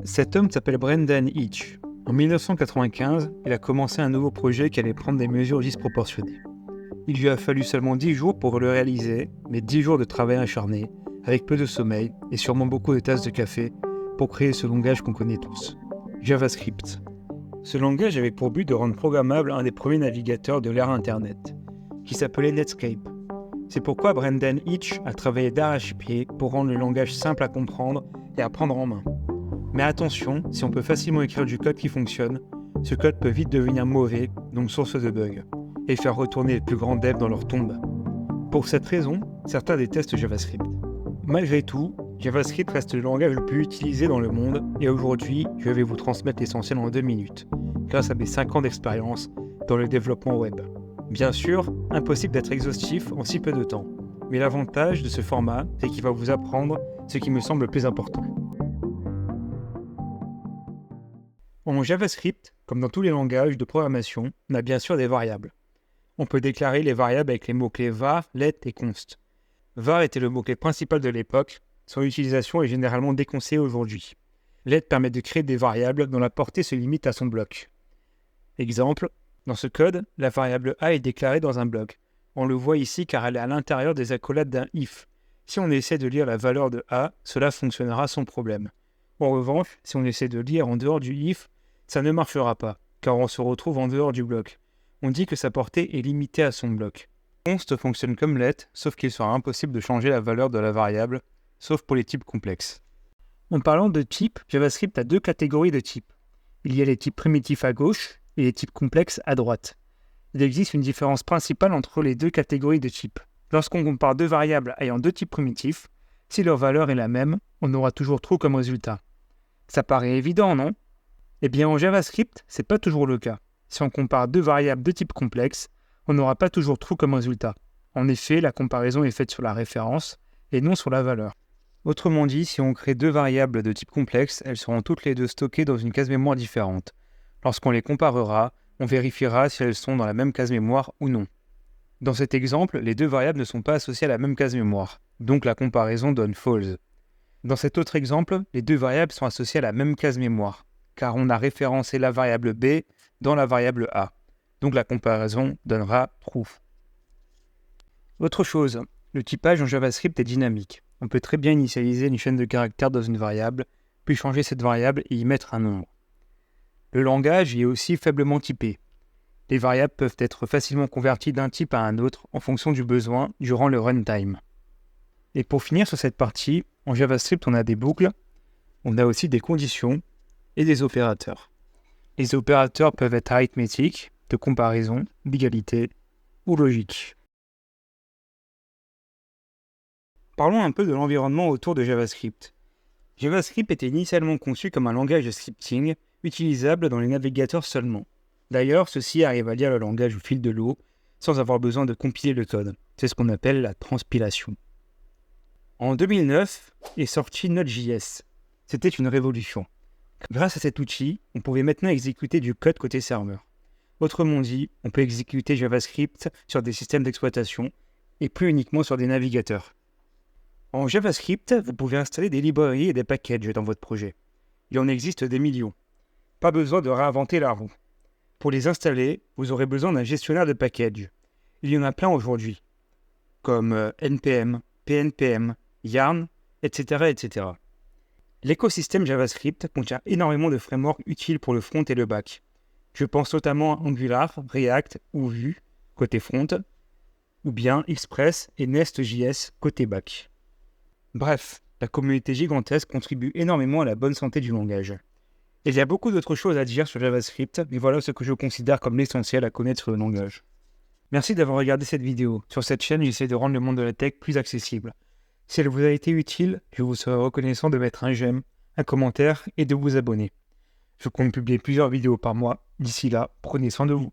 Cet homme s'appelle Brendan Eich. En 1995, il a commencé un nouveau projet qui allait prendre des mesures disproportionnées. Il lui a fallu seulement 10 jours pour le réaliser, mais 10 jours de travail acharné, avec peu de sommeil et sûrement beaucoup de tasses de café, pour créer ce langage qu'on connaît tous, JavaScript. Ce langage avait pour but de rendre programmable un des premiers navigateurs de l'ère Internet, qui s'appelait Netscape. C'est pourquoi Brendan Eich a travaillé d'arrache-pied pour rendre le langage simple à comprendre et à prendre en main. Mais attention, si on peut facilement écrire du code qui fonctionne, ce code peut vite devenir mauvais, donc source de bugs, et faire retourner les plus grands devs dans leur tombe. Pour cette raison, certains détestent JavaScript. Malgré tout, JavaScript reste le langage le plus utilisé dans le monde, et aujourd'hui, je vais vous transmettre l'essentiel en 2 minutes, grâce à mes 5 ans d'expérience dans le développement web. Bien sûr, impossible d'être exhaustif en si peu de temps, mais l'avantage de ce format, c'est qu'il va vous apprendre ce qui me semble le plus important. En JavaScript, comme dans tous les langages de programmation, on a bien sûr des variables. On peut déclarer les variables avec les mots-clés var, let et const. Var était le mot-clé principal de l'époque, son utilisation est généralement déconseillée aujourd'hui. Let permet de créer des variables dont la portée se limite à son bloc. Exemple, dans ce code, la variable a est déclarée dans un bloc. On le voit ici car elle est à l'intérieur des accolades d'un if. Si on essaie de lire la valeur de a, cela fonctionnera sans problème. En revanche, si on essaie de lire en dehors du if, ça ne marchera pas, car on se retrouve en dehors du bloc. On dit que sa portée est limitée à son bloc. Const fonctionne comme let, sauf qu'il sera impossible de changer la valeur de la variable, sauf pour les types complexes. En parlant de types, JavaScript a 2 catégories de types. Il y a les types primitifs à gauche et les types complexes à droite. Il existe une différence principale entre les 2 catégories de types. Lorsqu'on compare 2 variables ayant 2 types primitifs, si leur valeur est la même, on aura toujours true comme résultat. Ça paraît évident, non ? Eh bien en JavaScript, c'est pas toujours le cas. Si on compare 2 variables de type complexe, on n'aura pas toujours true comme résultat. En effet, la comparaison est faite sur la référence et non sur la valeur. Autrement dit, si on crée 2 variables de type complexe, elles seront toutes les 2 stockées dans une case mémoire différente. Lorsqu'on les comparera, on vérifiera si elles sont dans la même case mémoire ou non. Dans cet exemple, les 2 variables ne sont pas associées à la même case mémoire, donc la comparaison donne false. Dans cet autre exemple, les 2 variables sont associées à la même case mémoire, car on a référencé la variable b dans la variable a. Donc la comparaison donnera true. Autre chose, le typage en JavaScript est dynamique. On peut très bien initialiser une chaîne de caractères dans une variable, puis changer cette variable et y mettre un nombre. Le langage y est aussi faiblement typé. Les variables peuvent être facilement converties d'un type à un autre en fonction du besoin durant le runtime. Et pour finir sur cette partie, en JavaScript on a des boucles, on a aussi des conditions et des opérateurs. Les opérateurs peuvent être arithmétiques, de comparaison, d'égalité ou logiques. Parlons un peu de l'environnement autour de JavaScript. JavaScript était initialement conçu comme un langage de scripting utilisable dans les navigateurs seulement. D'ailleurs, ceux-ci arrivent à lire le langage au fil de l'eau sans avoir besoin de compiler le code. C'est ce qu'on appelle la transpilation. En 2009 est sorti Node.js. C'était une révolution. Grâce à cet outil, on pouvait maintenant exécuter du code côté serveur. Autrement dit, on peut exécuter JavaScript sur des systèmes d'exploitation et plus uniquement sur des navigateurs. En JavaScript, vous pouvez installer des librairies et des packages dans votre projet. Il en existe des millions. Pas besoin de réinventer la roue. Pour les installer, vous aurez besoin d'un gestionnaire de packages. Il y en a plein aujourd'hui, comme NPM, PNPM, Yarn, etc., etc. L'écosystème JavaScript contient énormément de frameworks utiles pour le front et le back. Je pense notamment à Angular, React ou Vue, côté front, ou bien Express et Nest.js, côté back. Bref, la communauté gigantesque contribue énormément à la bonne santé du langage. Il y a beaucoup d'autres choses à dire sur JavaScript, mais voilà ce que je considère comme l'essentiel à connaître sur le langage. Merci d'avoir regardé cette vidéo. Sur cette chaîne, j'essaie de rendre le monde de la tech plus accessible. Si elle vous a été utile, je vous serai reconnaissant de mettre un j'aime, un commentaire et de vous abonner. Je compte publier plusieurs vidéos par mois. D'ici là, prenez soin de vous.